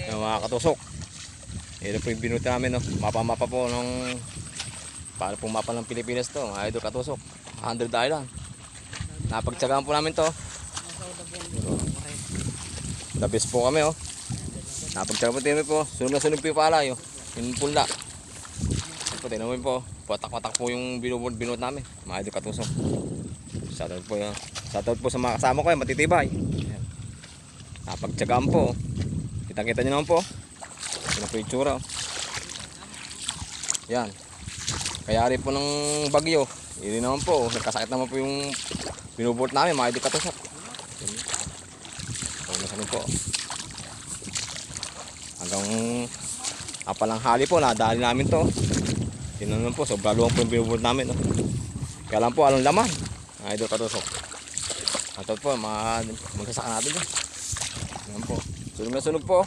Yung mga katusok. Ito po yung binuti namin, no? Mapa-mapa po nung paano pong mapa ng Pilipinas to, mga idol katusok. 100 island. Napagtsagaan po namin to. The best po kami, oh. Napagtsagaan po namin po. Sunog na sunog po yung palay, oh. Yung punla. Po, tinamin po. Patak-patak po yung binubuot namin. Mga idol katusok. Shoutout po yan. Shoutout po sa mga kasama ko yan, matitibay. Ayan. Napagtsagaan po. Kita-kita nyo naman po. Ito na po yung tsura. Yan. Kayari po ng bagyo. Hindi naman po. Nagkasakit naman po yung binubuot namin. Mga idol katusok. Ayun na po. Hanggang apalang hali po. Nadali namin to. Yun naman po. Sobra luwang po yung binubuot namin. No? Kaya lang po anong laman. Mga idol katusok. At po. Magsasaka natin dyan. Yan po. Sunog na sunog po.